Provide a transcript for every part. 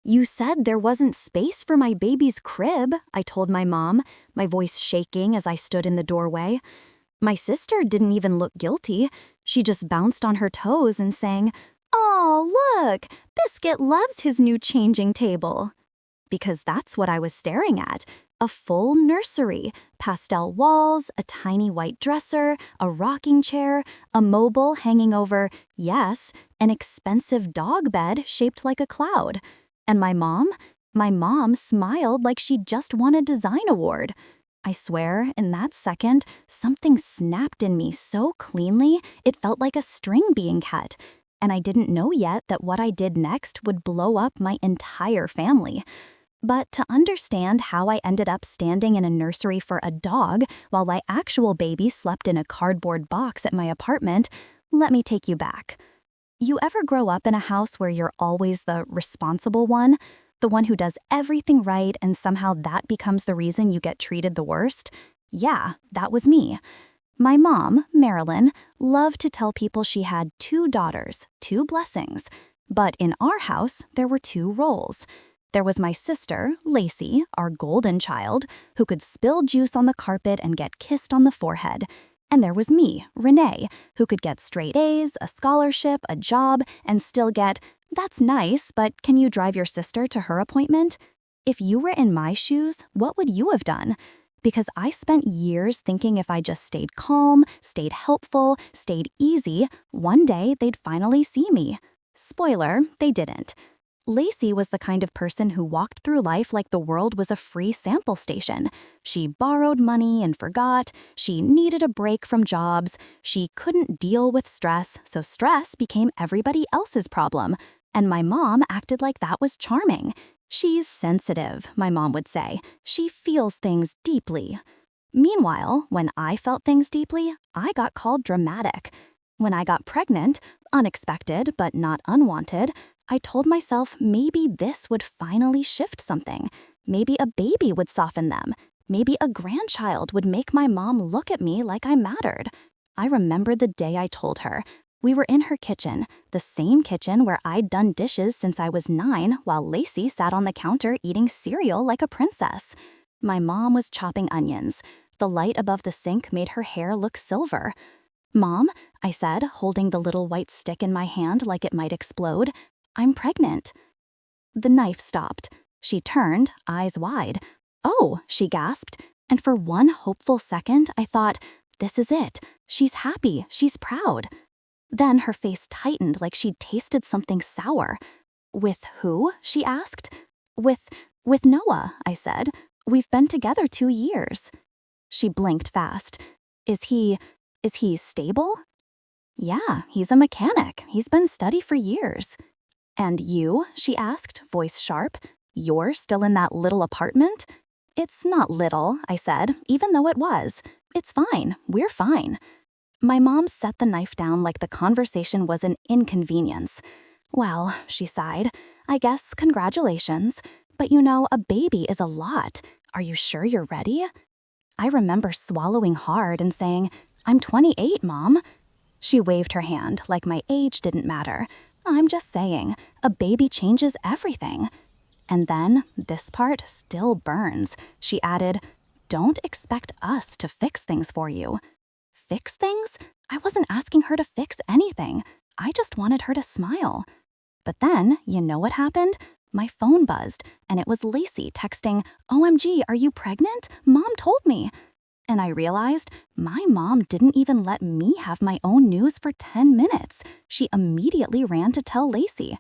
"You said there wasn't space for my baby's crib," I told my mom, my voice shaking as I stood in the doorway. My sister didn't even look guilty. She just bounced on her toes and sang, "Aw, look, Biscuit loves his new changing table." Because that's what I was staring at. A full nursery, pastel walls, a tiny white dresser, a rocking chair, a mobile hanging over, yes, an expensive dog bed shaped like a cloud. And my mom smiled like she'd just won a design award. I swear, in that second, something snapped in me so cleanly, it felt like a string being cut. And I didn't know yet that what I did next would blow up my entire family. But to understand how I ended up standing in a nursery for a dog while my actual baby slept in a cardboard box at my apartment, let me take you back. You ever grow up in a house where you're always the responsible one? The one who does everything right and somehow that becomes the reason you get treated the worst? Yeah, that was me. My mom, Marilyn, loved to tell people she had 2 daughters, 2 blessings. But in our house, there were 2 roles. There was my sister, Lacey, our golden child, who could spill juice on the carpet and get kissed on the forehead. And there was me, Renee, who could get straight A's, a scholarship, a job, and still get, "That's nice, but can you drive your sister to her appointment?" If you were in my shoes, what would you have done? Because I spent years thinking if I just stayed calm, stayed helpful, stayed easy, one day they'd finally see me. Spoiler, they didn't. Lacey was the kind of person who walked through life like the world was a free sample station. She borrowed money and forgot. She needed a break from jobs. She couldn't deal with stress, so stress became everybody else's problem. And my mom acted like that was charming. "She's sensitive," my mom would say. "She feels things deeply." Meanwhile, when I felt things deeply, I got called dramatic. When I got pregnant, unexpected but not unwanted, I told myself maybe this would finally shift something. Maybe a baby would soften them. Maybe a grandchild would make my mom look at me like I mattered. I remember the day I told her. We were in her kitchen, the same kitchen where I'd done dishes since I was 9 while Lacey sat on the counter eating cereal like a princess. My mom was chopping onions. The light above the sink made her hair look silver. "Mom," I said, holding the little white stick in my hand like it might explode, "I'm pregnant." The knife stopped. She turned, eyes wide. "Oh," she gasped, and for one hopeful second, I thought, this is it. She's happy, she's proud. Then her face tightened like she'd tasted something sour. "With who?" she asked. With Noah," I said. "We've been together 2 years." She blinked fast. Is he stable?" "Yeah, he's a mechanic. He's been steady for years." "And you?" she asked, voice sharp. "You're still in that little apartment?" "It's not little," I said, even though it was. "It's fine. We're fine." My mom set the knife down like the conversation was an inconvenience. "Well," she sighed, "I guess congratulations. But you know, a baby is a lot. Are you sure you're ready?" I remember swallowing hard and saying, "I'm 28, Mom." She waved her hand like my age didn't matter. "I'm just saying, a baby changes everything." And then, this part still burns. She added, "Don't expect us to fix things for you." Fix things? I wasn't asking her to fix anything. I just wanted her to smile. But then, you know what happened? My phone buzzed, and it was Lacey texting, "OMG, are you pregnant? Mom told me." And I realized my mom didn't even let me have my own news for 10 minutes. She immediately ran to tell Lacey.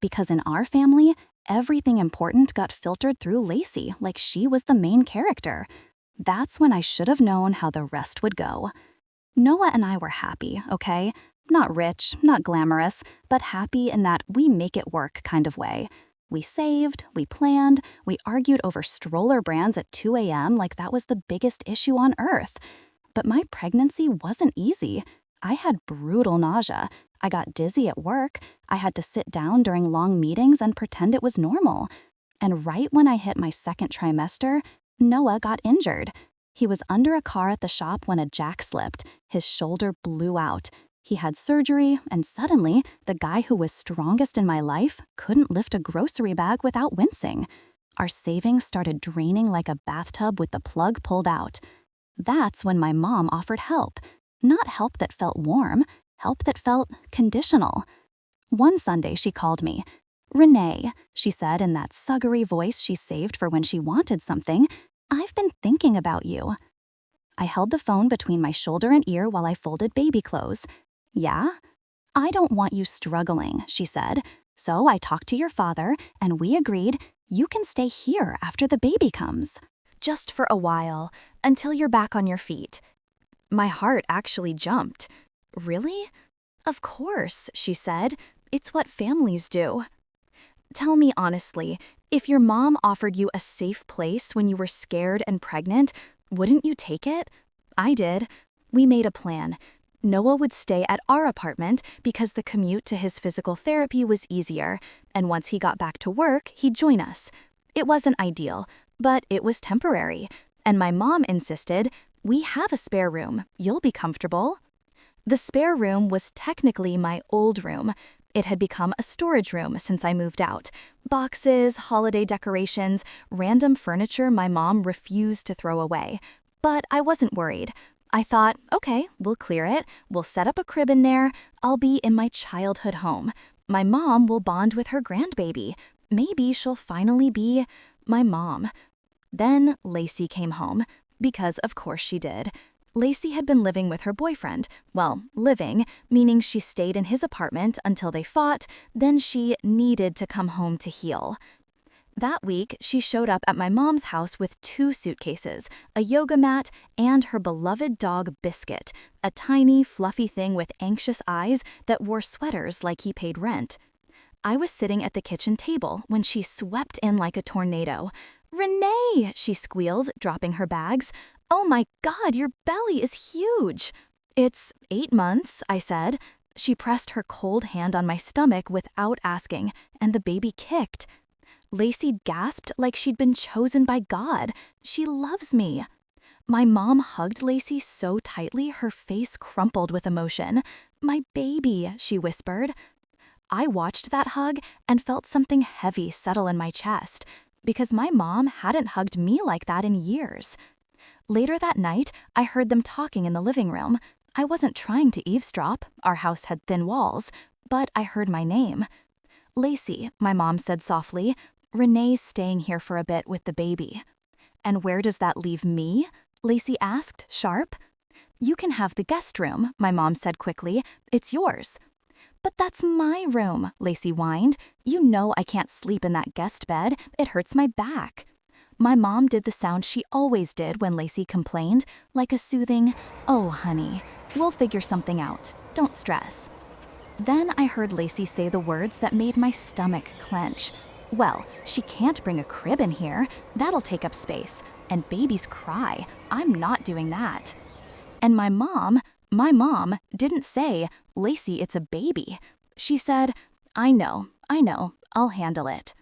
Because in our family, everything important got filtered through Lacey like she was the main character. That's when I should have known how the rest would go. Noah and I were happy, okay? Not rich, not glamorous, but happy in that we make it work kind of way. We saved, we planned, we argued over stroller brands at 2 a.m. like that was the biggest issue on earth. But my pregnancy wasn't easy. I had brutal nausea. I got dizzy at work. I had to sit down during long meetings and pretend it was normal. And right when I hit my second trimester, Noah got injured. He was under a car at the shop when a jack slipped. His shoulder blew out. He had surgery, and suddenly, the guy who was strongest in my life couldn't lift a grocery bag without wincing. Our savings started draining like a bathtub with the plug pulled out. That's when my mom offered help. Not help that felt warm, help that felt conditional. One Sunday, she called me. "Renee," she said in that sugary voice she saved for when she wanted something, "I've been thinking about you." I held the phone between my shoulder and ear while I folded baby clothes. "Yeah?" "I don't want you struggling," she said. "So I talked to your father, and we agreed you can stay here after the baby comes. Just for a while, until you're back on your feet." My heart actually jumped. "Really?" "Of course," she said. "It's what families do." Tell me honestly, if your mom offered you a safe place when you were scared and pregnant, wouldn't you take it? I did. We made a plan. Noah would stay at our apartment because the commute to his physical therapy was easier, and once he got back to work, he'd join us. It wasn't ideal, but it was temporary, and my mom insisted, "We have a spare room. You'll be comfortable." The spare room was technically my old room. It had become a storage room since I moved out. Boxes, holiday decorations, random furniture my mom refused to throw away. But I wasn't worried. I thought, okay, we'll clear it. We'll set up a crib in there. I'll be in my childhood home. My mom will bond with her grandbaby. Maybe she'll finally be my mom. Then Lacey came home, because of course she did. Lacey had been living with her boyfriend. Well, living, meaning she stayed in his apartment until they fought, then she needed to come home to heal. That week, she showed up at my mom's house with 2 suitcases, a yoga mat, and her beloved dog Biscuit, a tiny, fluffy thing with anxious eyes that wore sweaters like he paid rent. I was sitting at the kitchen table when she swept in like a tornado. "Renee," she squealed, dropping her bags. "Oh my God, your belly is huge." "It's 8 months," I said. She pressed her cold hand on my stomach without asking, and the baby kicked. Lacey gasped like she'd been chosen by God. She loves me. My mom hugged Lacey so tightly her face crumpled with emotion. "My baby," she whispered. I watched that hug and felt something heavy settle in my chest, because my mom hadn't hugged me like that in years. Later that night, I heard them talking in the living room. I wasn't trying to eavesdrop, our house had thin walls, but I heard my name. "Lacey," my mom said softly, "Renee's staying here for a bit with the baby." "And where does that leave me?" Lacey asked, sharp. "You can have the guest room," my mom said quickly. "It's yours." "But that's my room," Lacey whined. "You know I can't sleep in that guest bed. It hurts my back." My mom did the sound she always did when Lacey complained, like a soothing, "Oh, honey, we'll figure something out. Don't stress." Then I heard Lacey say the words that made my stomach clench. "Well, she can't bring a crib in here. That'll take up space. And babies cry. I'm not doing that." And my mom didn't say, "Lacey, it's a baby." She said, I know, I'll handle it."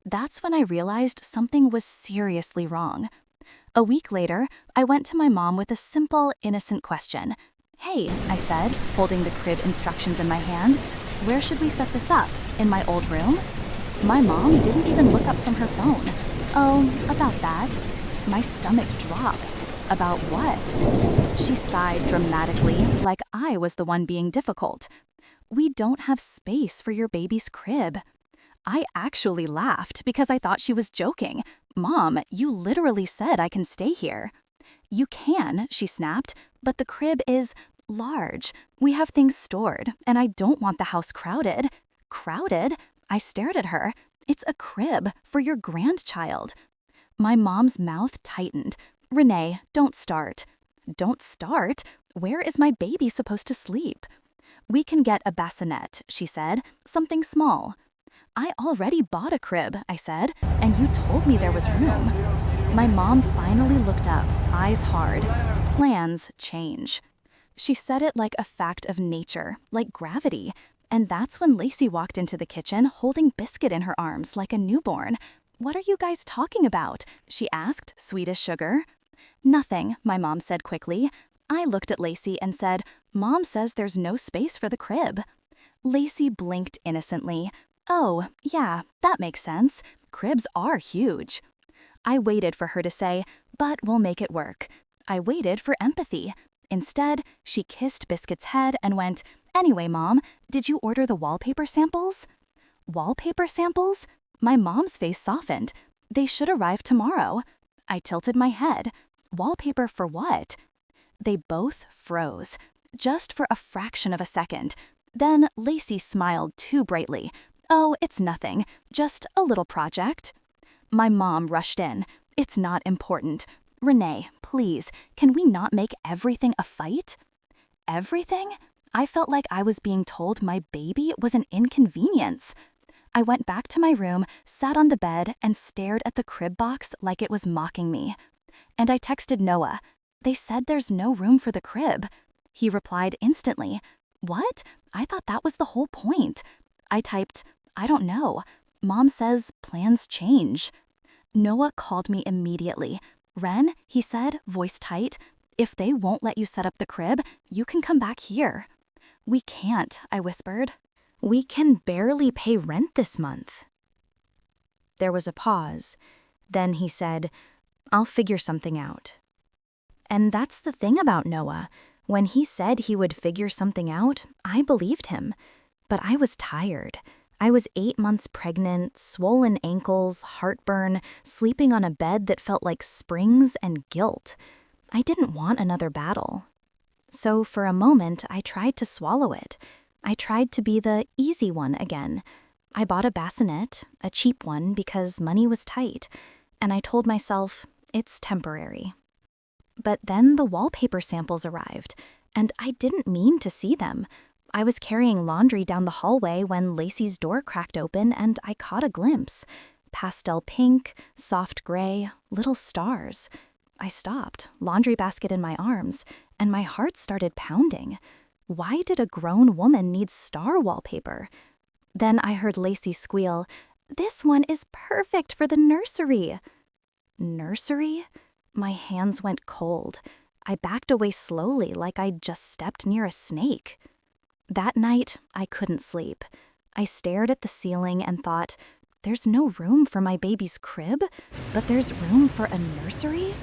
That's when I realized something was seriously wrong. A week later, I went to my mom with a simple, innocent question. "Hey," I said, holding the crib instructions in my hand, "where should we set this up? In my old room?" My mom didn't even look up from her phone. "Oh, about that." My stomach dropped. "About what?" She sighed dramatically, like I was the one being difficult. "We don't have space for your baby's crib." I actually laughed because I thought she was joking. "Mom, you literally said I can stay here." "You can," she snapped, "but the crib is large. We have things stored, and I don't want the house crowded." "Crowded?" I stared at her. "It's a crib for your grandchild." My mom's mouth tightened. "Renee, don't start." "Don't start? Where is my baby supposed to sleep?" "We can get a bassinet," she said. "Something small." "I already bought a crib," I said, "and you told me there was room." My mom finally looked up, eyes hard. "Plans change." She said it like a fact of nature, like gravity. And that's when Lacey walked into the kitchen holding Biscuit in her arms like a newborn. "What are you guys talking about?" she asked, sweet as sugar. "Nothing," my mom said quickly. I looked at Lacey and said, "Mom says there's no space for the crib." Lacey blinked innocently. "Oh, yeah, that makes sense. Cribs are huge." I waited for her to say, "But we'll make it work." I waited for empathy. Instead, she kissed Biscuit's head and went, "Anyway, Mom, did you order the wallpaper samples?" Wallpaper samples? My mom's face softened. "They should arrive tomorrow." I tilted my head. Wallpaper for what? They both froze, just for a fraction of a second. Then Lacey smiled too brightly. "Oh, it's nothing, just a little project." My mom rushed in. "It's not important. Renee, please, can we not make everything a fight?" Everything? I felt like I was being told my baby was an inconvenience. I went back to my room, sat on the bed, and stared at the crib box like it was mocking me. And I texted Noah. "They said there's no room for the crib." He replied instantly. "What? I thought that was the whole point." I typed, "I don't know. Mom says plans change." Noah called me immediately. "Ren," he said, voice tight, "if they won't let you set up the crib, you can come back here." "We can't," I whispered. "We can barely pay rent this month." There was a pause. Then he said, "I'll figure something out." And that's the thing about Noah. When he said he would figure something out, I believed him. But I was tired. I was 8 months pregnant, swollen ankles, heartburn, sleeping on a bed that felt like springs, and guilt. I didn't want another battle. So for a moment, I tried to swallow it. I tried to be the easy one again. I bought a bassinet, a cheap one because money was tight, and I told myself, it's temporary. But then the wallpaper samples arrived, and I didn't mean to see them. I was carrying laundry down the hallway when Lacey's door cracked open and I caught a glimpse. Pastel pink, soft gray, little stars. I stopped, laundry basket in my arms, and my heart started pounding. Why did a grown woman need star wallpaper? Then I heard Lacey squeal, "This one is perfect for the nursery." Nursery? My hands went cold. I backed away slowly like I'd just stepped near a snake. That night, I couldn't sleep. I stared at the ceiling and thought, there's no room for my baby's crib, but there's room for a nursery?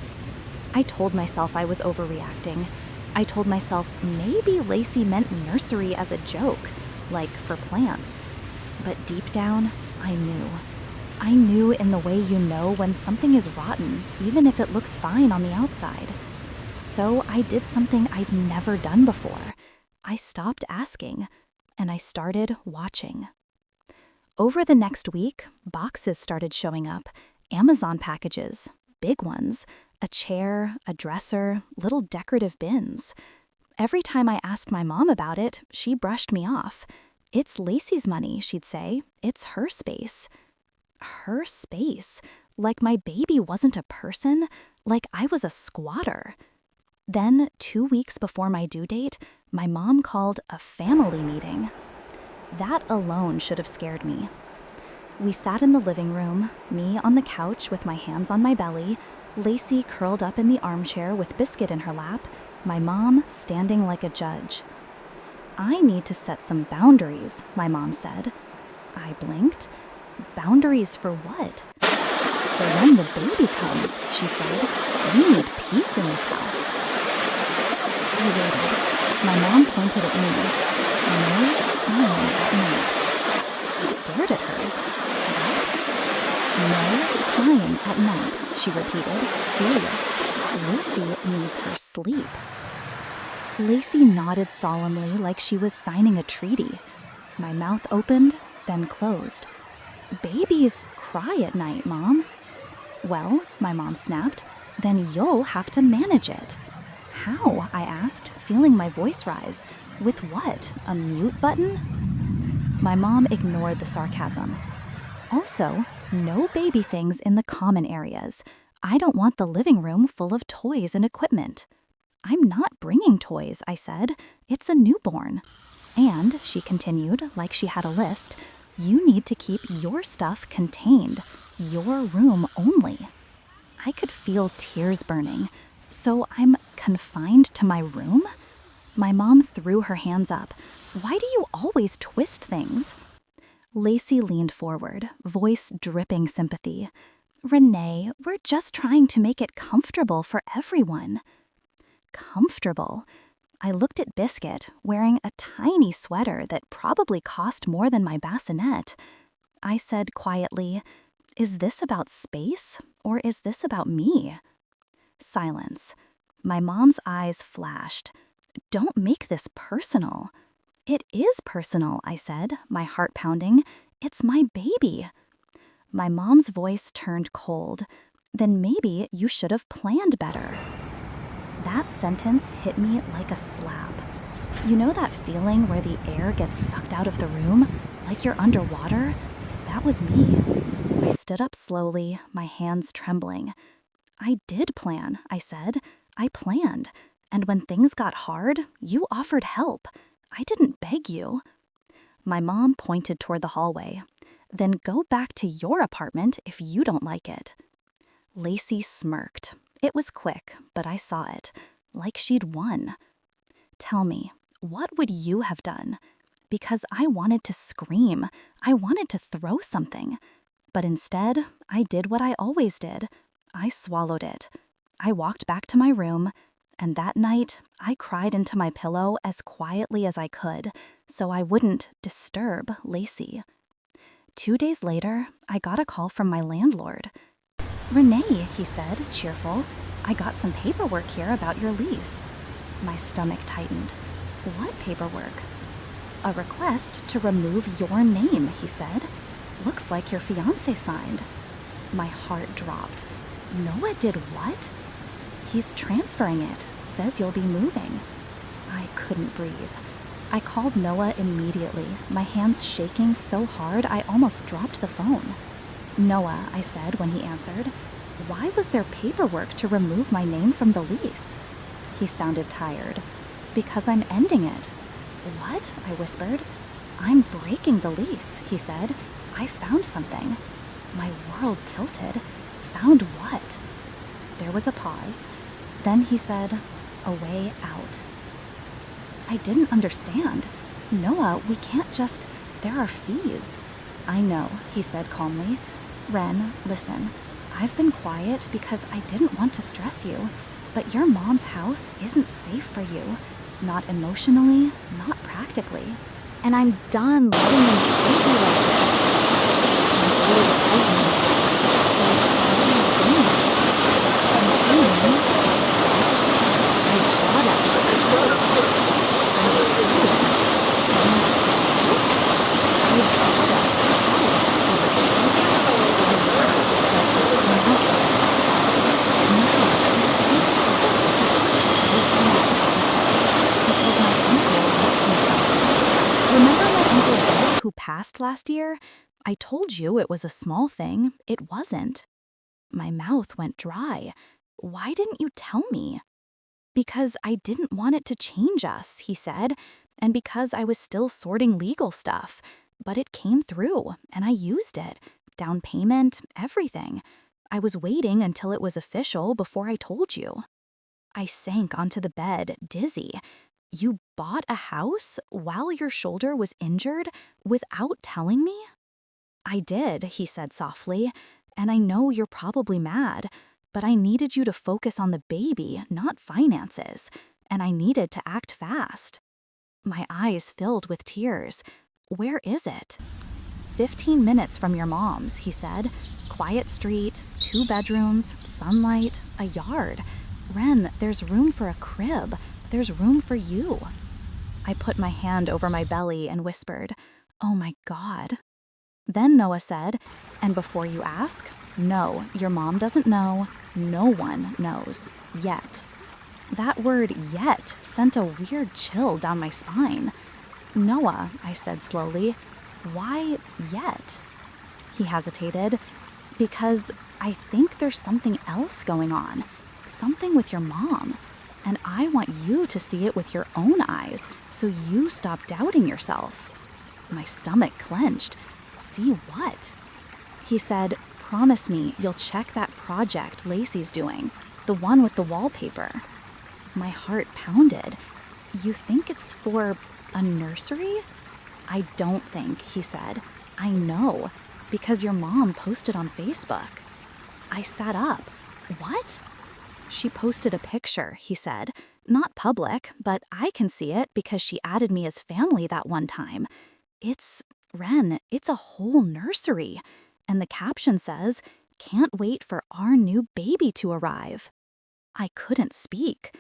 I told myself I was overreacting. I told myself maybe Lacey meant nursery as a joke, like for plants. But deep down, I knew. I knew in the way you know when something is rotten, even if it looks fine on the outside. So I did something I'd never done before. I stopped asking, and I started watching. Over the next week, boxes started showing up, Amazon packages, big ones, a chair, a dresser, little decorative bins. Every time I asked my mom about it, she brushed me off. "It's Lacey's money," she'd say. "It's her space." Her space, like my baby wasn't a person, like I was a squatter. Then, 2 weeks before my due date, my mom called a family meeting. That alone should have scared me. We sat in the living room, me on the couch with my hands on my belly, Lacey curled up in the armchair with Biscuit in her lap, my mom standing like a judge. "I need to set some boundaries," my mom said. I blinked. "Boundaries for what?" "For when the baby comes," she said. "We need peace in this house." I waited. My mom pointed at me. "No crying at night." I stared at her. "What?" "No crying at night," she repeated, serious. "Lacey needs her sleep." Lacey nodded solemnly like she was signing a treaty. My mouth opened, then closed. "Babies cry at night, Mom." "Well," my mom snapped, "then you'll have to manage it." "How?" I asked, feeling my voice rise. "With what? A mute button?" My mom ignored the sarcasm. "Also, no baby things in the common areas. I don't want the living room full of toys and equipment." "I'm not bringing toys," I said. "It's a newborn." "And," she continued, like she had a list, "you need to keep your stuff contained. Your room only." I could feel tears burning. So I'm confined to my room? My mom threw her hands up. Why do you always twist things? Lacey leaned forward, voice dripping sympathy. Renee, we're just trying to make it comfortable for everyone. Comfortable? I looked at Biscuit, wearing a tiny sweater that probably cost more than my bassinet. I said quietly, "Is this about space, or is this about me?" Silence. My mom's eyes flashed. "Don't make this personal." "It is personal," I said, my heart pounding. "It's my baby." My mom's voice turned cold. "Then maybe you should have planned better." That sentence hit me like a slap. You know that feeling where the air gets sucked out of the room, like you're underwater? That was me. I stood up slowly, my hands trembling. "I did plan," I said. "I planned. And when things got hard, you offered help. I didn't beg you." My mom pointed toward the hallway. "Then go back to your apartment if you don't like it." Lacey smirked. It was quick, but I saw it. Like she'd won. "Tell me, what would you have done?" Because I wanted to scream. I wanted to throw something. But instead, I did what I always did. I swallowed it. I walked back to my room, and that night, I cried into my pillow as quietly as I could, so I wouldn't disturb Lacey. 2 days later, I got a call from my landlord. "Renee," he said, cheerful, "I got some paperwork here about your lease." My stomach tightened. "What paperwork?" "A request to remove your name," he said. "Looks like your fiancé signed." My heart dropped. "Noah did what?" "He's transferring it. Says you'll be moving." I couldn't breathe. I called Noah immediately, my hands shaking so hard I almost dropped the phone. "Noah," I said when he answered, "why was there paperwork to remove my name from the lease?" He sounded tired. "Because I'm ending it." "What?" I whispered. "I'm breaking the lease," he said. "I found something." My world tilted. "Found what?" There was a pause. Then he said, "A way out." I didn't understand. "Noah, we can't just... There are fees." "I know," he said calmly. "Ren, listen. I've been quiet because I didn't want to stress you. But your mom's house isn't safe for you. Not emotionally, not practically. And I'm done letting them treat you like this." My throat tightened. "So, what are you saying?" "I'm saying I bought us a house." "I refuse." "What?" "I bought us a house." I laughed, but not this. "No, you can't," he said, "because my uncle left me something. Remember my Uncle Bill who passed last year? I told you it was a small thing. It wasn't." My mouth went dry. "Why didn't you tell me?" "Because I didn't want it to change us," he said, "and because I was still sorting legal stuff. But it came through, and I used it. Down payment, everything. I was waiting until it was official before I told you." I sank onto the bed, dizzy. "You bought a house while your shoulder was injured without telling me?" "I did," he said softly, "and I know you're probably mad, but I needed you to focus on the baby, not finances, and I needed to act fast." My eyes filled with tears. "Where is it?" 15 minutes from your mom's," he said. "Quiet street, 2 bedrooms, sunlight, a yard. Ren, there's room for a crib. There's room for you." I put my hand over my belly and whispered, "Oh my God." Then Noah said, "And before you ask, no, your mom doesn't know. No one knows. Yet." That word "yet" sent a weird chill down my spine. "Noah," I said slowly, "why yet?" He hesitated. "Because I think there's something else going on. Something with your mom. And I want you to see it with your own eyes, so you stop doubting yourself." My stomach clenched. "See what?" He said, "Promise me you'll check that project Lacey's doing." the one with the wallpaper. My heart pounded. You think it's for a nursery? I don't think, he said. I know, because your mom posted on Facebook. I sat up. What? She posted a picture, he said. Not public, but I can see it because she added me as family that one time. Ren, it's a whole nursery. And the caption says, "Can't wait for our new baby to arrive." I couldn't speak.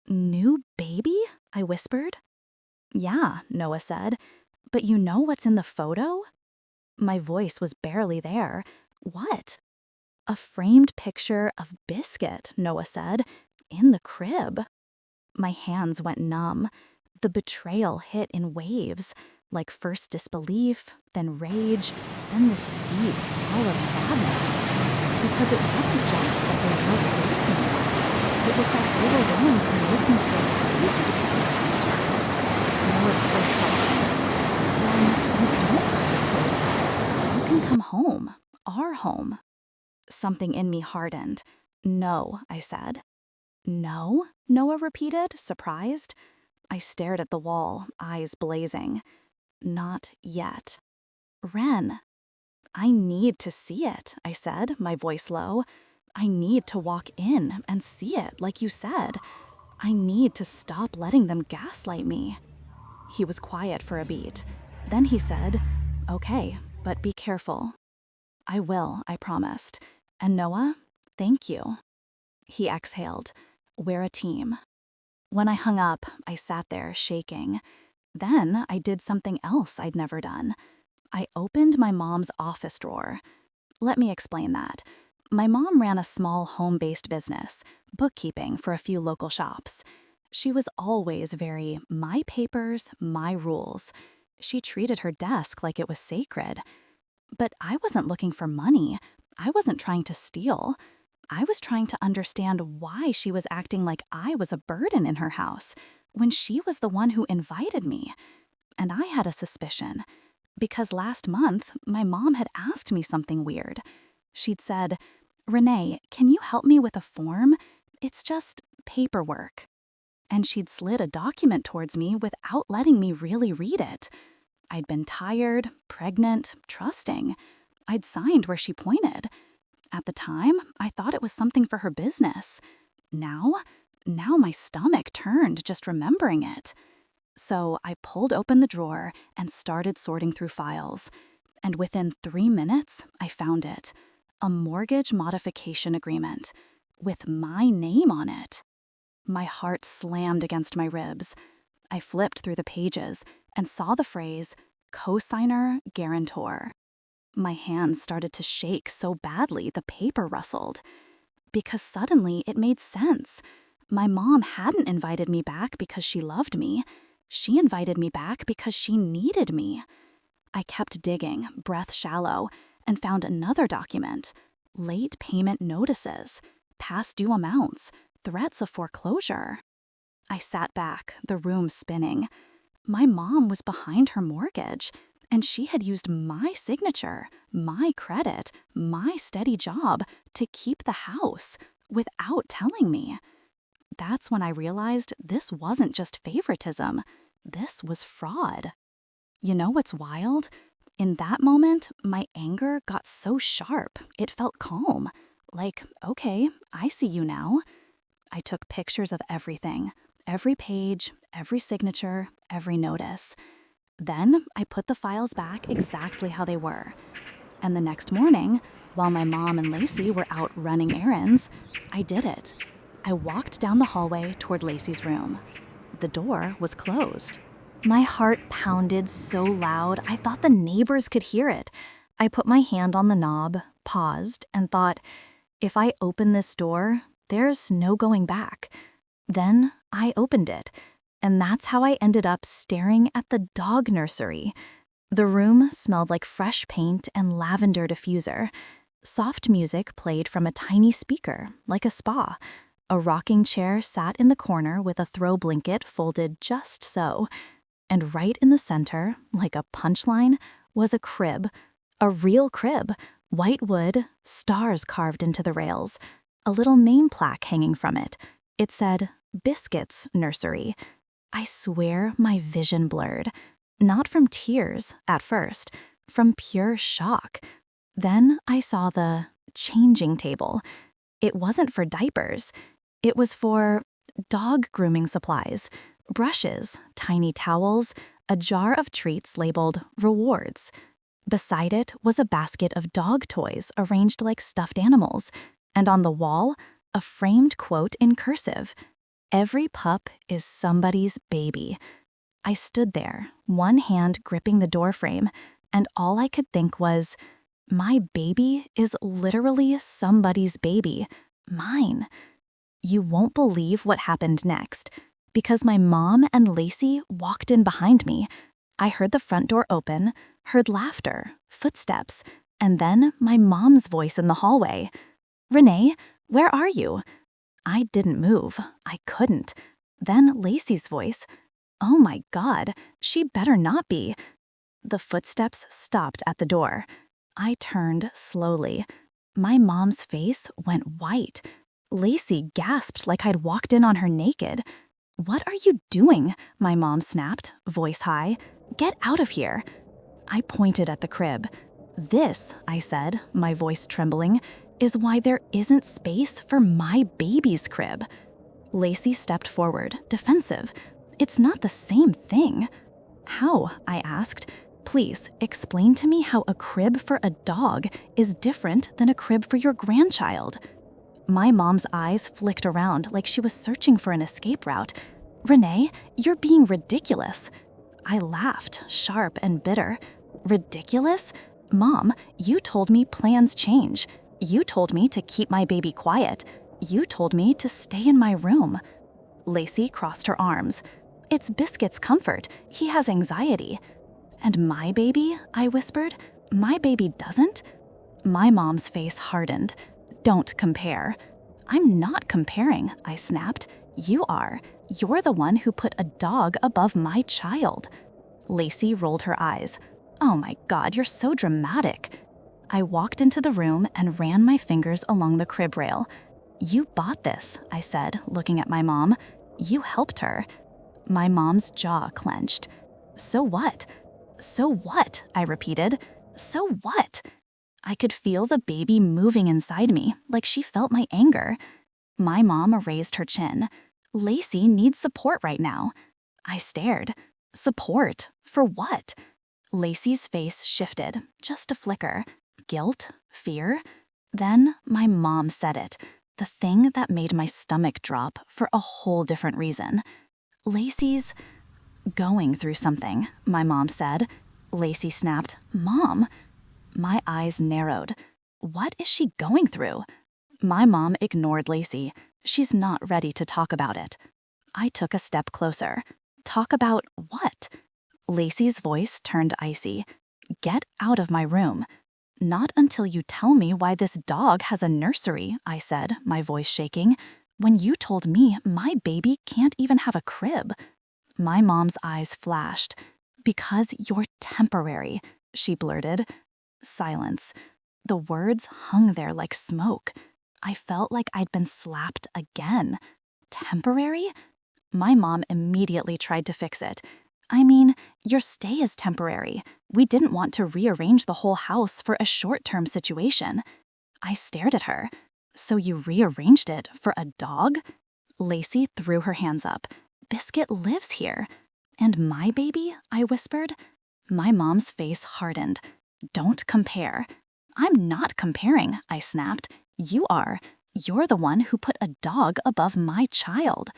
New baby? I whispered. Yeah, Noah said. But you know what's in the photo? My voice was barely there. What? A framed picture of Biscuit, Noah said, in the crib. My hands went numb. The betrayal hit in waves, like first disbelief, then rage, then this deep well of sadness. Because it wasn't just that they loved Lucy more. It was that they were willing to make me feel crazy to protect her. Noah's voice softened. Then you don't have to stay there. You can come home. Our home. Something in me hardened. No, I said. No? Noah repeated, surprised. I stared at the wall, eyes blazing. Not yet. Ren. I need to see it, I said, my voice low. I need to walk in and see it, like you said. I need to stop letting them gaslight me. He was quiet for a beat. Then he said, "Okay, but be careful." I will, I promised. And Noah, thank you. He exhaled. We're a team. When I hung up, I sat there shaking. Then I did something else I'd never done. I opened my mom's office drawer. Let me explain that. My mom ran a small home-based business, bookkeeping for a few local shops. She was always very my papers, my rules. She treated her desk like it was sacred. But I wasn't looking for money. I wasn't trying to steal. I was trying to understand why she was acting like I was a burden in her house when she was the one who invited me. And I had a suspicion. Because last month, my mom had asked me something weird. She'd said, "Renee, can you help me with a form? It's just paperwork." And she'd slid a document towards me without letting me really read it. I'd been tired, pregnant, trusting. I'd signed where she pointed. At the time, I thought it was something for her business. Now my stomach turned just remembering it. So I pulled open the drawer and started sorting through files. And within 3 minutes, I found it. A mortgage modification agreement with my name on it. My heart slammed against my ribs. I flipped through the pages and saw the phrase, "cosigner, guarantor." My hands started to shake so badly the paper rustled. Because suddenly it made sense. My mom hadn't invited me back because she loved me. She invited me back because she needed me. I kept digging, breath shallow, and found another document. Late payment notices, past due amounts, threats of foreclosure. I sat back, the room spinning. My mom was behind her mortgage, and she had used my signature, my credit, my steady job to keep the house without telling me. That's when I realized this wasn't just favoritism. This was fraud. You know what's wild? In that moment, my anger got so sharp, it felt calm. Like, okay, I see you now. I took pictures of everything, every page, every signature, every notice. Then I put the files back exactly how they were. And the next morning, while my mom and Lacey were out running errands, I did it. I walked down the hallway toward Lacey's room. The door was closed. My heart pounded so loud I thought the neighbors could hear it. I put my hand on the knob, paused, and thought, if I open this door, there's no going back. Then I opened it, and that's how I ended up staring at the dog nursery. The room smelled like fresh paint and lavender diffuser. Soft music played from a tiny speaker, like a spa. A rocking chair sat in the corner with a throw blanket folded just so. And right in the center, like a punchline, was a crib. A real crib, white wood, stars carved into the rails. a little name plaque hanging from it. It said, Biscuits Nursery. I swear my vision blurred. Not from tears, at first, from pure shock. Then I saw the changing table. It wasn't for diapers. It was for dog grooming supplies, brushes, tiny towels, a jar of treats labeled rewards. Beside it was a basket of dog toys arranged like stuffed animals, and on the wall, a framed quote in cursive. Every pup is somebody's baby. I stood there, one hand gripping the doorframe, and all I could think was, my baby is literally somebody's baby, mine. You won't believe what happened next, because my mom and Lacey walked in behind me. I heard the front door open, heard laughter, footsteps, and then my mom's voice in the hallway. Renee, where are you? I didn't move. I couldn't. Then Lacey's voice. Oh my God, she better not be. The footsteps stopped at the door. I turned slowly. My mom's face went white. Lacey gasped like I'd walked in on her naked. What are you doing? My mom snapped, voice high. Get out of here. I pointed at the crib. This, I said, my voice trembling, is why there isn't space for my baby's crib. Lacey stepped forward, defensive. It's not the same thing. How? I asked. Please, explain to me how a crib for a dog is different than a crib for your grandchild. My mom's eyes flicked around like she was searching for an escape route. Renee, you're being ridiculous. I laughed, sharp and bitter. Ridiculous? Mom, you told me plans change. You told me to keep my baby quiet. You told me to stay in my room. Lacey crossed her arms. It's Biscuit's comfort. He has anxiety. And my baby? I whispered. My baby doesn't? My mom's face hardened. Don't compare. I'm not comparing, I snapped. You are. You're the one who put a dog above my child. Lacey rolled her eyes. Oh my God, you're so dramatic. I walked into the room and ran my fingers along the crib rail. You bought this, I said, looking at my mom. You helped her. My mom's jaw clenched. So what? So what? I repeated. So what? I could feel the baby moving inside me, like she felt my anger. My mom raised her chin. Lacey needs support right now. I stared. Support? For what? Lacey's face shifted, just a flicker. Guilt? Fear? Then my mom said it, the thing that made my stomach drop for a whole different reason. Lacey's going through something, my mom said. Lacey snapped, Mom. My eyes narrowed. What is she going through? My mom ignored Lacey. She's not ready to talk about it. I took a step closer. Talk about what? Lacey's voice turned icy. Get out of my room. Not until you tell me why this dog has a nursery, I said, my voice shaking, when you told me my baby can't even have a crib. My mom's eyes flashed. Because you're temporary, she blurted. Silence. The words hung there like smoke. I felt like I'd been slapped again. Temporary? My mom immediately tried to fix it. I mean, your stay is temporary. We didn't want to rearrange the whole house for a short-term situation. I stared at her. So you rearranged it for a dog? Lacey threw her hands up. Biscuit lives here. And my baby? I whispered. My mom's face hardened. Don't compare. I'm not comparing, I snapped. You are. You're the one who put a dog above my child.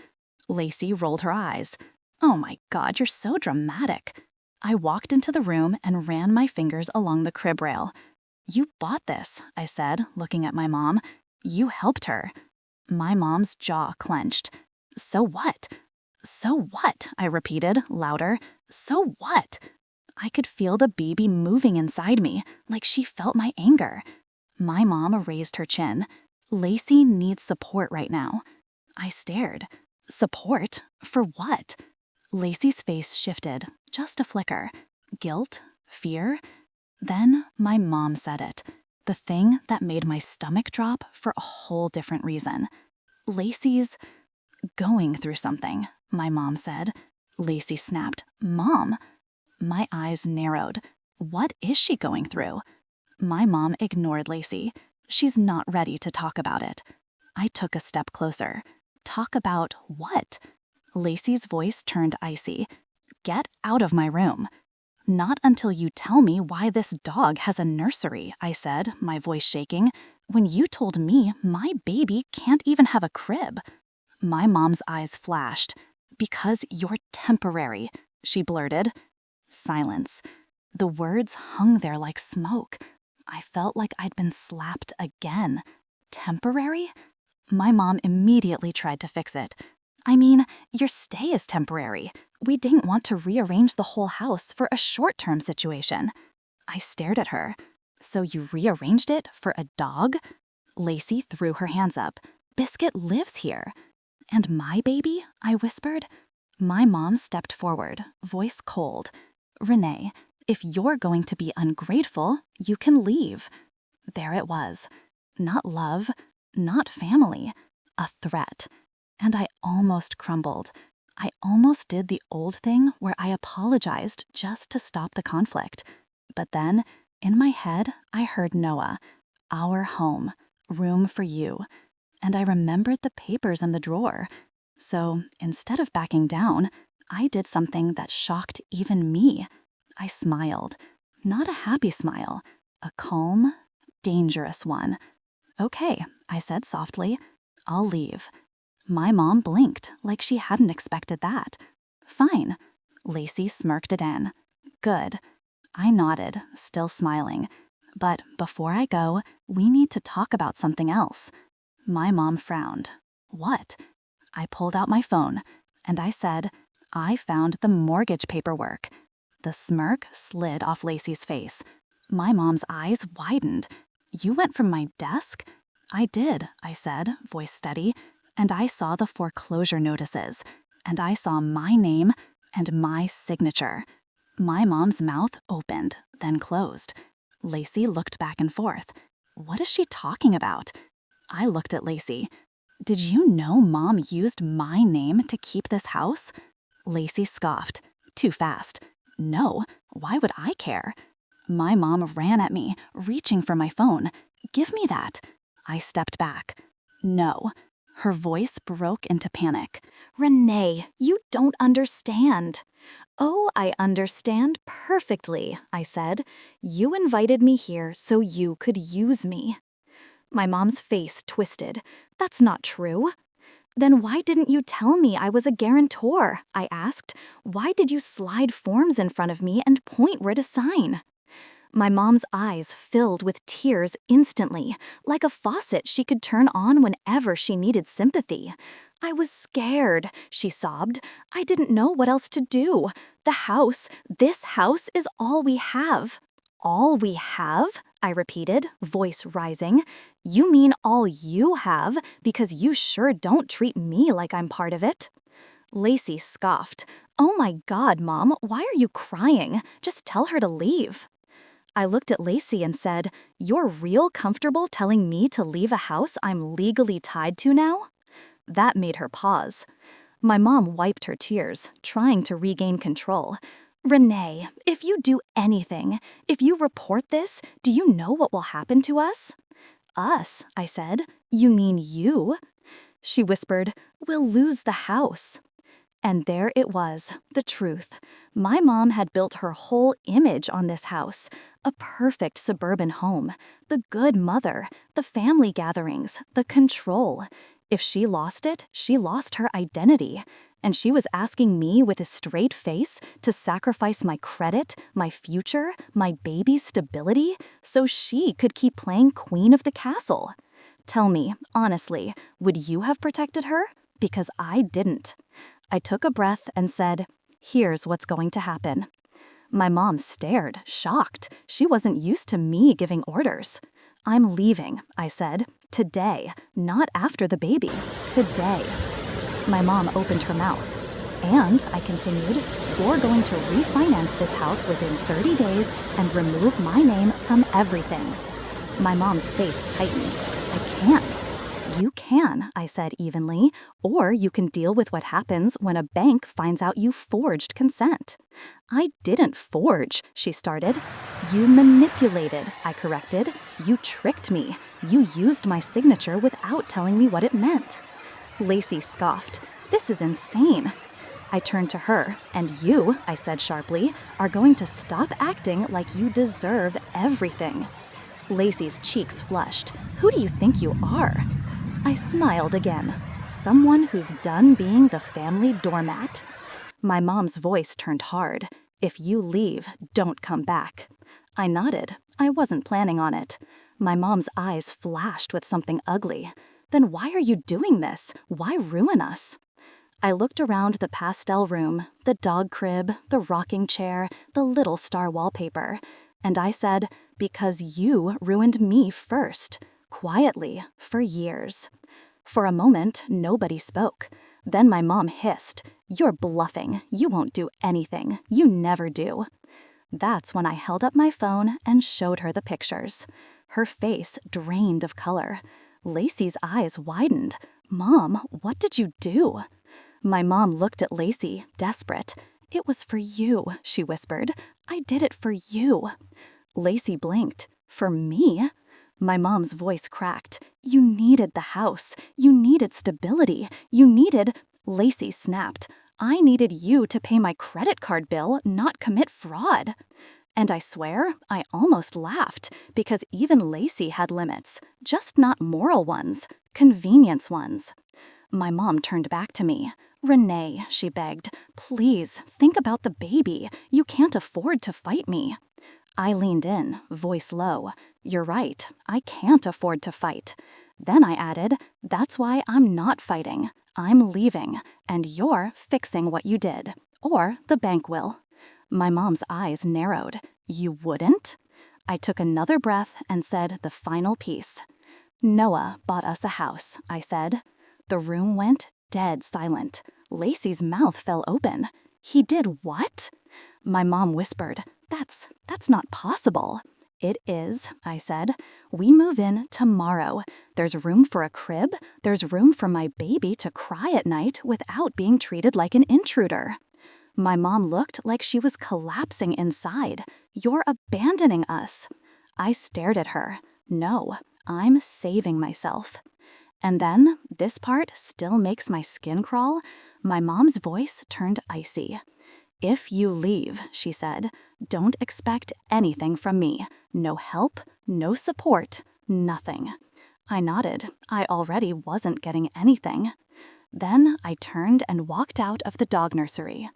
Lacey rolled her eyes. Oh my God, you're so dramatic. I walked into the room and ran my fingers along the crib rail. You bought this, I said, looking at my mom. You helped her. My mom's jaw clenched. So what? So what? I repeated, louder. So what? I could feel the baby moving inside me, like she felt my anger. My mom raised her chin. Lacey needs support right now. I stared. Support? For what? Lacey's face shifted, just a flicker. Guilt? Fear? Then my mom said it. The thing that made my stomach drop for a whole different reason. Lacey's going through something, my mom said. Lacey snapped, "Mom." My eyes narrowed. What is she going through? My mom ignored Lacey. She's not ready to talk about it. I took a step closer. Talk about what? Lacey's voice turned icy. Get out of my room. Not until you tell me why this dog has a nursery, I said, my voice shaking, when you told me my baby can't even have a crib. My mom's eyes flashed. Because you're temporary, she blurted. Silence. The words hung there like smoke. I felt like I'd been slapped again. Temporary? My mom immediately tried to fix it. I mean, your stay is temporary. We didn't want to rearrange the whole house for a short-term situation. I stared at her. So you rearranged it for a dog? Lacey threw her hands up. Biscuit lives here. And my baby? I whispered. My mom stepped forward, voice cold. Renee, if you're going to be ungrateful, you can leave. There it was. Not love, not family, a threat. And I almost crumbled. I almost did the old thing where I apologized just to stop the conflict. But then, in my head, I heard Noah, our home, room for you. And I remembered the papers in the drawer. So instead of backing down, I did something that shocked even me. I smiled. Not a happy smile, a calm, dangerous one. Okay, I said softly, I'll leave. My mom blinked like she hadn't expected that. Fine. Lacey smirked again. Good. I nodded, still smiling. But before I go, we need to talk about something else. My mom frowned. What? I pulled out my phone, and I said, I found the mortgage paperwork. The smirk slid off Lacey's face. My mom's eyes widened. You went from my desk? I did, I said, voice steady, and I saw the foreclosure notices, and I saw my name and my signature. My mom's mouth opened, then closed. Lacey looked back and forth. What is she talking about? I looked at Lacey. Did you know Mom used my name to keep this house? Lacey scoffed. Too fast. No, why would I care? My mom ran at me, reaching for my phone. Give me that. I stepped back. No. Her voice broke into panic. Renee, you don't understand. Oh, I understand perfectly, I said. You invited me here so you could use me. My mom's face twisted. That's not true. Then why didn't you tell me I was a guarantor? I asked. Why did you slide forms in front of me and point where to sign? My mom's eyes filled with tears instantly, like a faucet she could turn on whenever she needed sympathy. I was scared, she sobbed. I didn't know what else to do. This house is all we have. All we have? I repeated, voice rising. You mean all you have, because you sure don't treat me like I'm part of it. Lacey scoffed. Oh my God, Mom, why are you crying? Just tell her to leave. I looked at Lacey and said, You're real comfortable telling me to leave a house I'm legally tied to now? That made her pause. My mom wiped her tears, trying to regain control. Renee, if you do anything, if you report this, do you know what will happen to us? Us, I said. You mean you? She whispered, We'll lose the house. And there it was, the truth. My mom had built her whole image on this house, a perfect suburban home, the good mother, the family gatherings, the control. If she lost it, she lost her identity. And she was asking me with a straight face to sacrifice my credit, my future, my baby's stability, so she could keep playing queen of the castle. Tell me, honestly, would you have protected her? Because I didn't. I took a breath and said, Here's what's going to happen. My mom stared, shocked. She wasn't used to me giving orders. I'm leaving, I said. Today, not after the baby. Today. My mom opened her mouth. And, I continued, you're going to refinance this house within 30 days and remove my name from everything. My mom's face tightened. I can't. You can, I said evenly, or you can deal with what happens when a bank finds out you forged consent. I didn't forge, she started. You manipulated, I corrected. You tricked me. You used my signature without telling me what it meant. Lacey scoffed. This is insane. I turned to her, and you, I said sharply, are going to stop acting like you deserve everything. Lacey's cheeks flushed. Who do you think you are? I smiled again. Someone who's done being the family doormat. My mom's voice turned hard. If you leave, don't come back. I nodded. I wasn't planning on it. My mom's eyes flashed with something ugly. Then why are you doing this? Why ruin us? I looked around the pastel room, the dog crib, the rocking chair, the little star wallpaper, and I said, because you ruined me first. Quietly, for years. For a moment, nobody spoke. Then my mom hissed, "You're bluffing. You won't do anything. You never do." That's when I held up my phone and showed her the pictures. Her face drained of color. Lacey's eyes widened. "Mom, what did you do?" My mom looked at Lacey, desperate. "It was for you," she whispered. "I did it for you." Lacey blinked. "For me?" My mom's voice cracked. "You needed the house. You needed stability. You needed—" Lacey snapped. "I needed you to pay my credit card bill, not commit fraud." And I swear, I almost laughed, because even Lacey had limits, just not moral ones, convenience ones. My mom turned back to me. "Renee," she begged, "please, think about the baby. You can't afford to fight me." I leaned in, voice low. "You're right, I can't afford to fight." Then I added, "That's why I'm not fighting. I'm leaving, and you're fixing what you did. Or the bank will." My mom's eyes narrowed. "You wouldn't?" I took another breath and said the final piece. "Noah bought us a house," I said. The room went dead silent. Lacey's mouth fell open. "He did what?" My mom whispered, That's not possible." "It is," I said. "We move in tomorrow. There's room for a crib. There's room for my baby to cry at night without being treated like an intruder." My mom looked like she was collapsing inside. "You're abandoning us." I stared at her. "No, I'm saving myself." And then, this part still makes my skin crawl, my mom's voice turned icy. "If you leave," she said, "don't expect anything from me. No help, no support, nothing." I nodded. I already wasn't getting anything. Then I turned and walked out of the dog nursery.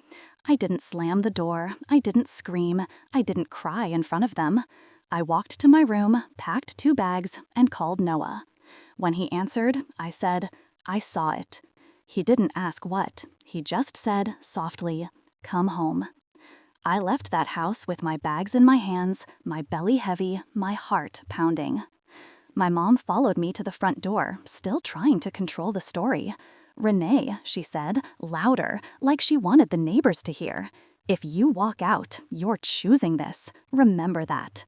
I didn't slam the door. I didn't scream. I didn't cry in front of them. I walked to my room, packed 2 bags, and called Noah. When he answered, I said, "I saw it." He didn't ask what. He just said, softly, "Come home." I left that house with my bags in my hands, my belly heavy, my heart pounding. My mom followed me to the front door, still trying to control the story. "Renee," she said, louder, like she wanted the neighbors to hear. "If you walk out, you're choosing this. Remember that."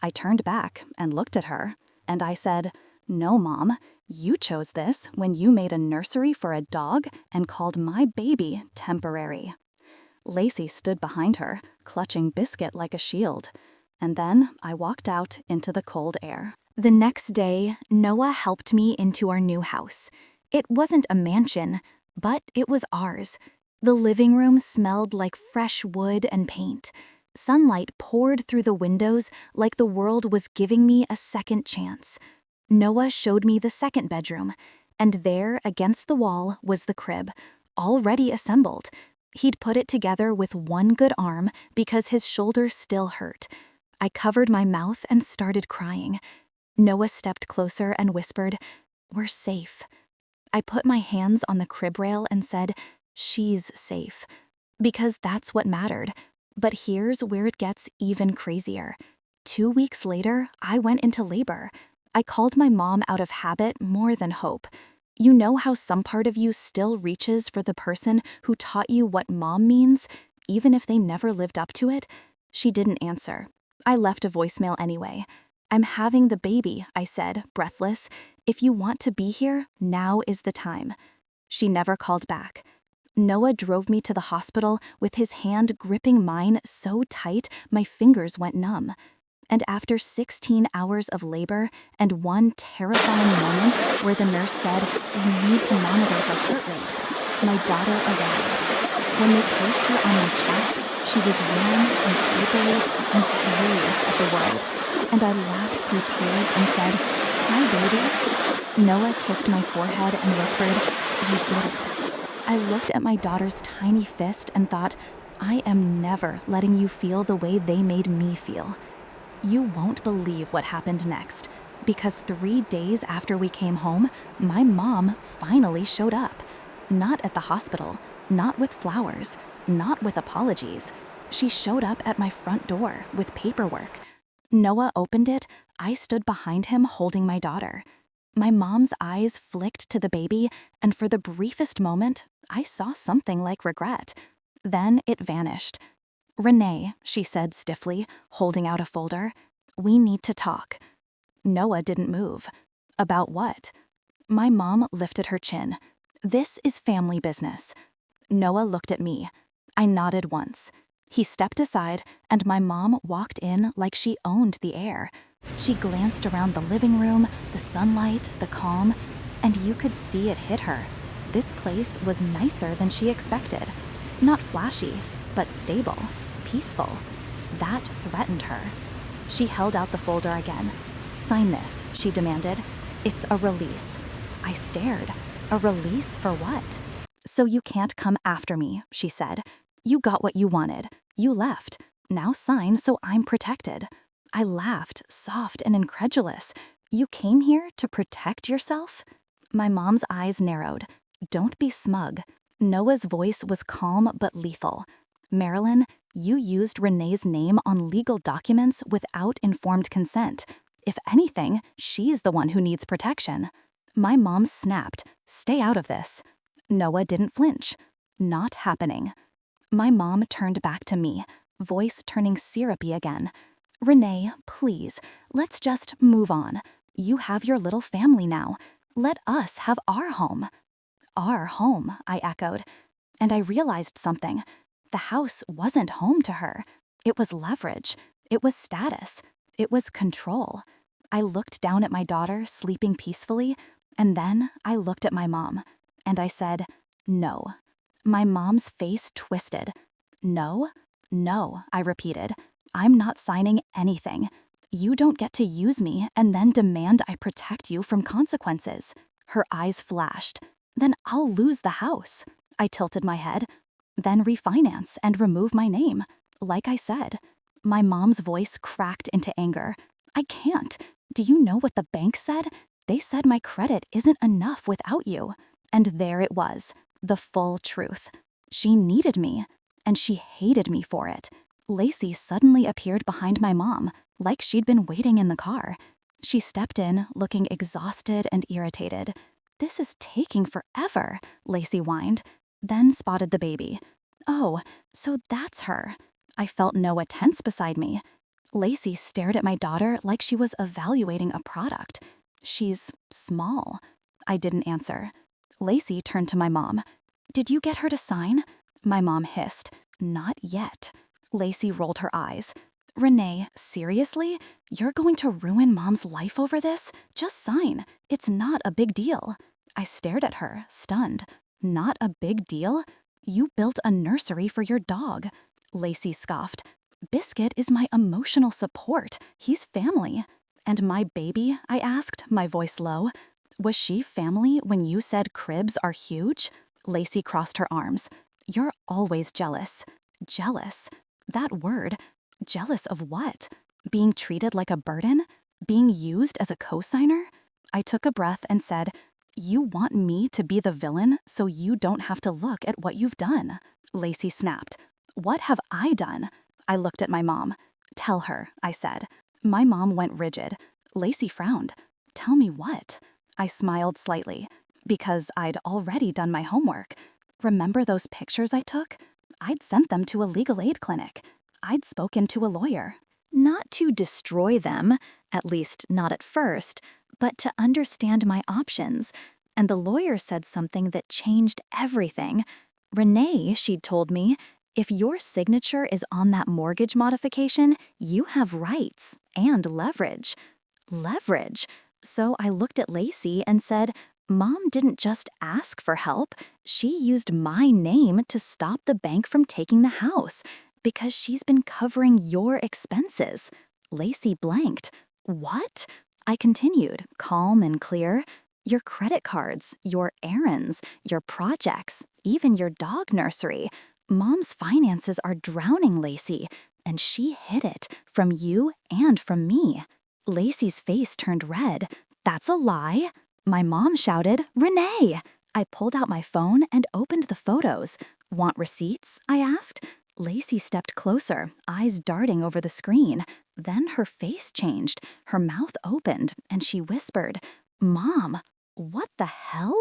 I turned back and looked at her, and I said, "No, Mom, you chose this when you made a nursery for a dog and called my baby temporary." Lacey stood behind her, clutching Biscuit like a shield. And then I walked out into the cold air. The next day, Noah helped me into our new house. It wasn't a mansion, but it was ours. The living room smelled like fresh wood and paint. Sunlight poured through the windows like the world was giving me a second chance. Noah showed me the second bedroom, and there, against the wall, was the crib, already assembled. He'd put it together with one good arm because his shoulder still hurt. I covered my mouth and started crying. Noah stepped closer and whispered, "We're safe." I put my hands on the crib rail and said, "She's safe." Because that's what mattered. But here's where it gets even crazier. 2 weeks later, I went into labor. I called my mom out of habit more than hope. You know how some part of you still reaches for the person who taught you what mom means, even if they never lived up to it? She didn't answer. I left a voicemail anyway. I'm having the baby, I said, breathless. If you want to be here, now is the time. She never called back. Noah drove me to the hospital with his hand gripping mine so tight my fingers went numb. And after 16 hours of labor and one terrifying moment where the nurse said, "We need to monitor her heart rate," my daughter arrived. When they placed her on my chest, she was warm and slippery and furious at the world. And I laughed through tears and said, "Hi, baby." Noah kissed my forehead and whispered, "You did it." I looked at my daughter's tiny fist and thought, I am never letting you feel the way they made me feel. You won't believe what happened next, because 3 days after we came home, my mom finally showed up. Not at the hospital, not with flowers, not with apologies. She showed up at my front door with paperwork. Noah opened it. I stood behind him holding my daughter. My mom's eyes flicked to the baby, and for the briefest moment, I saw something like regret. Then it vanished. "Renee," she said stiffly, holding out a folder, "we need to talk." Noah didn't move. About what? My mom lifted her chin. "This is family business." Noah looked at me. I nodded once. He stepped aside, and my mom walked in like she owned the air. She glanced around the living room, the sunlight, the calm, and you could see it hit her. This place was nicer than she expected. Not flashy, but stable, peaceful. That threatened her. She held out the folder again. "Sign this," she demanded. "It's a release." I stared. A release for what? "So you can't come after me," she said. "You got what you wanted. You left. Now sign so I'm protected." I laughed, soft and incredulous. "You came here to protect yourself?" My mom's eyes narrowed. "Don't be smug." Noah's voice was calm but lethal. "Marilyn, you used Renee's name on legal documents without informed consent. If anything, she's the one who needs protection." My mom snapped, "Stay out of this." Noah didn't flinch. "Not happening." My mom turned back to me, voice turning syrupy again. "Renee, please, let's just move on. You have your little family now. Let us have our home." "Our home," I echoed. And I realized something. The house wasn't home to her. It was leverage. It was status. It was control. I looked down at my daughter, sleeping peacefully, and then I looked at my mom, and I said, "No." My mom's face twisted. "No? No," I repeated. "I'm not signing anything. You don't get to use me and then demand I protect you from consequences." Her eyes flashed. "Then I'll lose the house." I tilted my head. "Then refinance and remove my name. Like I said." My mom's voice cracked into anger. "I can't. Do you know what the bank said? They said my credit isn't enough without you." And there it was, the full truth. She needed me, and she hated me for it. Lacey suddenly appeared behind my mom, like she'd been waiting in the car. She stepped in, looking exhausted and irritated. "This is taking forever," Lacey whined, then spotted the baby. "Oh, so that's her." I felt Noah tense beside me. Lacey stared at my daughter like she was evaluating a product. "She's small." I didn't answer. Lacey turned to my mom. "Did you get her to sign?" My mom hissed. "Not yet." Lacey rolled her eyes. "Renee, seriously? You're going to ruin Mom's life over this? Just sign. It's not a big deal." I stared at her, stunned. "Not a big deal? You built a nursery for your dog." Lacey scoffed. "Biscuit is my emotional support. He's family." "And my baby?" I asked, my voice low. "Was she family when you said cribs are huge?" Lacey crossed her arms. "You're always jealous." Jealous? That word. Jealous of what? Being treated like a burden? Being used as a cosigner? I took a breath and said, "You want me to be the villain so you don't have to look at what you've done." Lacey snapped. "What have I done?" I looked at my mom. "Tell her," I said. My mom went rigid. Lacey frowned. "Tell me what?" I smiled slightly, because I'd already done my homework. Remember those pictures I took? I'd sent them to a legal aid clinic. I'd spoken to a lawyer. Not to destroy them, at least not at first, but to understand my options. And the lawyer said something that changed everything. Renee, she'd told me, if your signature is on that mortgage modification, you have rights and leverage. Leverage? So I looked at Lacey and said, Mom didn't just ask for help. She used my name to stop the bank from taking the house because she's been covering your expenses. Lacey blanked. What? I continued, calm and clear. Your credit cards, your errands, your projects, even your dog nursery. Mom's finances are drowning Lacey, and she hid it from you and from me. Lacey's face turned red. That's a lie. My mom shouted, Renee! I pulled out my phone and opened the photos. Want receipts? I asked. Lacey stepped closer, eyes darting over the screen. Then her face changed, her mouth opened, and she whispered, Mom, what the hell?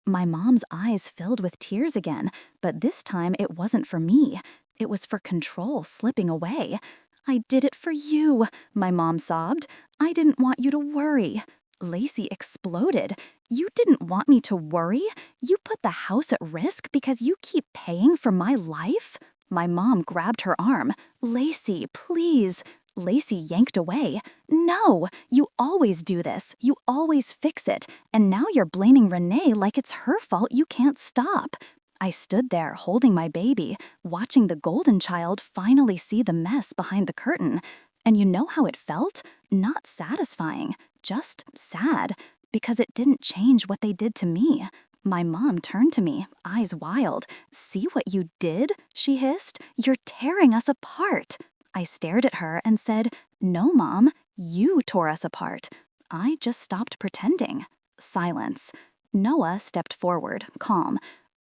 My mom's eyes filled with tears again, but this time it wasn't for me. It was for control slipping away. I did it for you, my mom sobbed. I didn't want you to worry. Lacey exploded. You didn't want me to worry? You put the house at risk because you keep paying for my life? My mom grabbed her arm. Lacey, please. Lacey yanked away. No, you always do this. You always fix it. And now you're blaming Renee like it's her fault you can't stop. I stood there holding my baby, watching the goldenchild finally see the mess behind the curtain. And you know how it felt? Not satisfying, just sad, because it didn't change what they did to me. My mom turned to me, eyes wild. See what you did? She hissed. You're tearing us apart. I stared at her and said, No, Mom, you tore us apart. I just stopped pretending. Silence. Noah stepped forward, calm.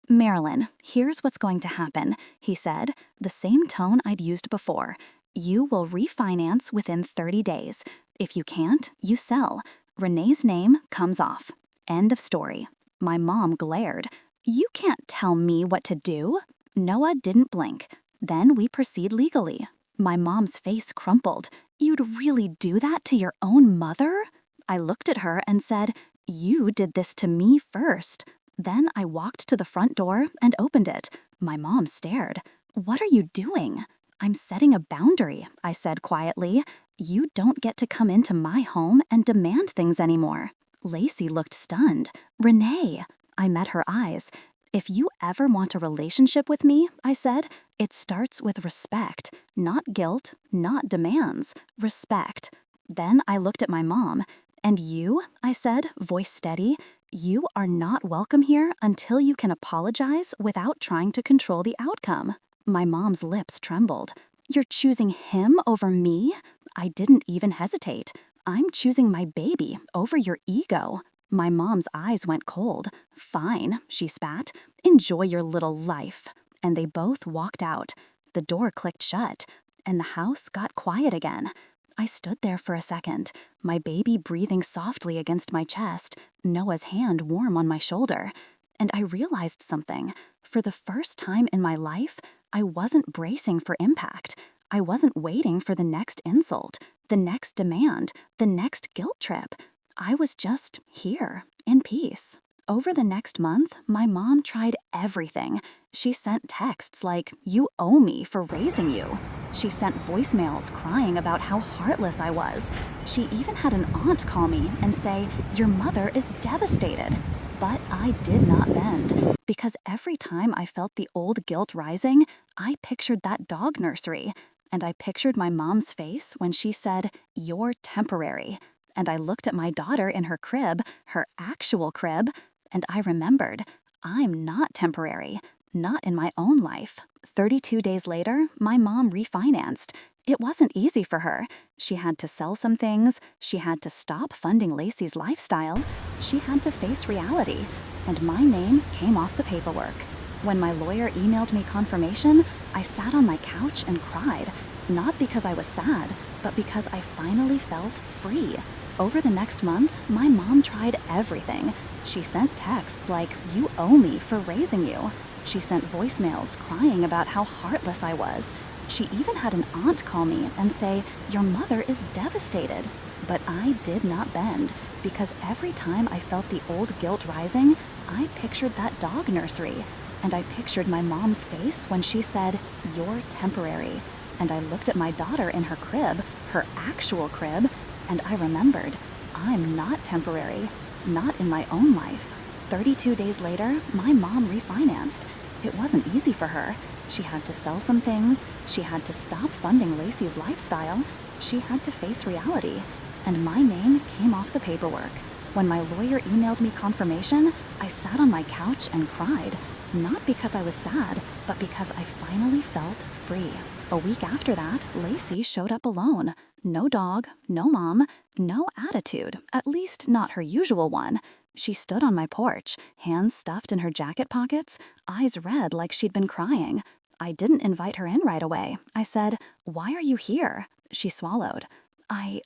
Marilyn, here's what's going to happen, he said, the same tone I'd used before. You will refinance within 30 days. If you can't, you sell. Renee's name comes off. End of story. My mom glared. You can't tell me what to do. Noah didn't blink. Then we proceed legally. My mom's face crumpled. You'd really do that to your own mother? I looked at her and said, You did this to me first. Then I walked to the front door and opened it. My mom stared. What are you doing? I'm setting a boundary, I said quietly. You don't get to come into my home and demand things anymore. Lacey looked stunned. Renee, I met her eyes. If you ever want a relationship with me, I said, it starts with respect, not guilt, not demands, respect. Then I looked at my mom. And you, I said, voice steady, you are not welcome here until you can apologize without trying to control the outcome. My mom's lips trembled. You're choosing him over me? I didn't even hesitate. I'm choosing my baby over your ego. My mom's eyes went cold. Fine, she spat. Enjoy your little life. And they both walked out. The door clicked shut, and the house got quiet again. I stood there for a second, my baby breathing softly against my chest, Noah's hand warm on my shoulder. And I realized something. For the first time in my life, I wasn't bracing for impact. I wasn't waiting for the next insult, the next demand, the next guilt trip. I was just here, in peace. Over the next month, my mom tried everything. She sent texts like, You owe me for raising you. She sent voicemails crying about how heartless I was. She even had an aunt call me and say, Your mother is devastated. But I did not bend, because every time I felt the old guilt rising, I pictured that dog nursery. And I pictured my mom's face when she said, You're temporary. And I looked at my daughter in her crib, her actual crib, and I remembered, I'm not temporary, not in my own life. 32 days later, my mom refinanced. It wasn't easy for her. She had to sell some things, she had to stop funding Lacey's lifestyle, she had to face reality, and my name came off the paperwork. When my lawyer emailed me confirmation, I sat on my couch and cried, not because I was sad, but because I finally felt free. Over the next month, my mom tried everything. She sent texts like, You owe me for raising you. She sent voicemails crying about how heartless I was. She even had an aunt call me and say, "Your mother is devastated." But I did not bend, because every time I felt the old guilt rising, I pictured that dog nursery. And I pictured my mom's face when she said, "You're temporary." And I looked at my daughter in her crib, her actual crib, and I remembered, I'm not temporary, not in my own life. 32 days later, my mom refinanced. It wasn't easy for her. She had to sell some things, she had to stop funding Lacey's lifestyle, she had to face reality. And my name came off the paperwork. When my lawyer emailed me confirmation, I sat on my couch and cried. Not because I was sad, but because I finally felt free. A week after that, Lacey showed up alone. No dog, no mom, no attitude, at least not her usual one. She stood on my porch, hands stuffed in her jacket pockets, eyes red like she'd been crying. I didn't invite her in right away. I said, "Why are you here?" She swallowed. I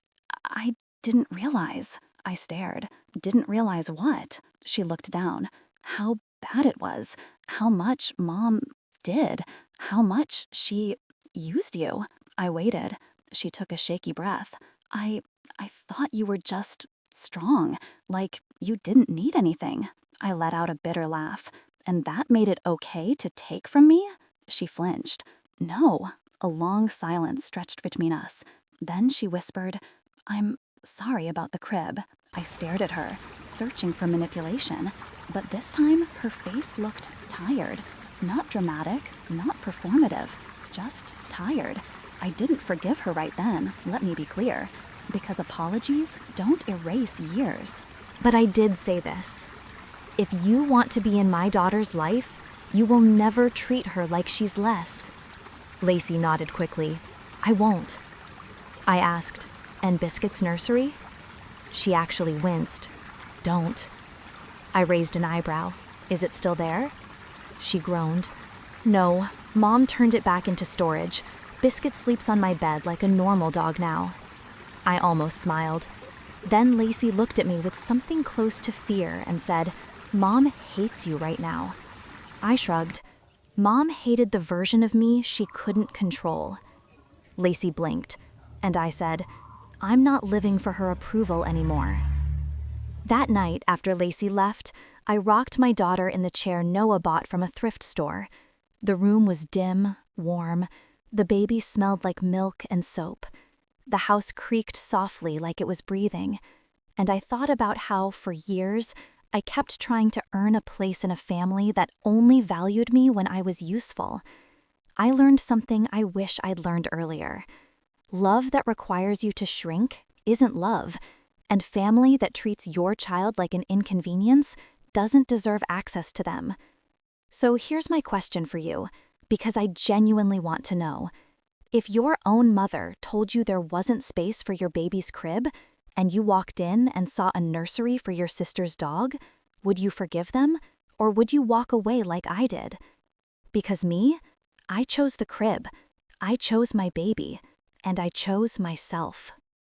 didn't realize. I stared. Didn't realize what? She looked down. How bad it was. How much Mom did. How much she used you. I waited. She took a shaky breath. I thought you were just strong, like you didn't need anything. I let out a bitter laugh. And that made it okay to take from me? She flinched. No. A long silence stretched between us. Then she whispered, "I'm sorry about the crib." I stared at her, searching for manipulation. But this time, her face looked tired. Not dramatic, not performative, just tired. I didn't forgive her right then, let me be clear, because apologies don't erase years. But I did say this. If you want to be in my daughter's life, you will never treat her like she's less. Lacey nodded quickly. I won't. I asked, and Biscuit's nursery? She actually winced. Don't. I raised an eyebrow. Is it still there? She groaned. No, Mom turned it back into storage. Biscuit sleeps on my bed like a normal dog now. I almost smiled. Then Lacey looked at me with something close to fear and said, "Mom hates you right now." I shrugged. Mom hated the version of me she couldn't control. Lacey blinked, and I said, "I'm not living for her approval anymore." That night, after Lacey left, I rocked my daughter in the chair Noah bought from a thrift store. The room was dim, warm. The baby smelled like milk and soap. The house creaked softly like it was breathing. And I thought about how, for years, I kept trying to earn a place in a family that only valued me when I was useful. I learned something I wish I'd learned earlier. Love that requires you to shrink isn't love, and family that treats your child like an inconvenience doesn't deserve access to them. So here's my question for you, because I genuinely want to know. If your own mother told you there wasn't space for your baby's crib, and you walked in and saw a nursery for your sister's dog, would you forgive them, or would you walk away like I did? Because me, I chose the crib, I chose my baby, and I chose myself.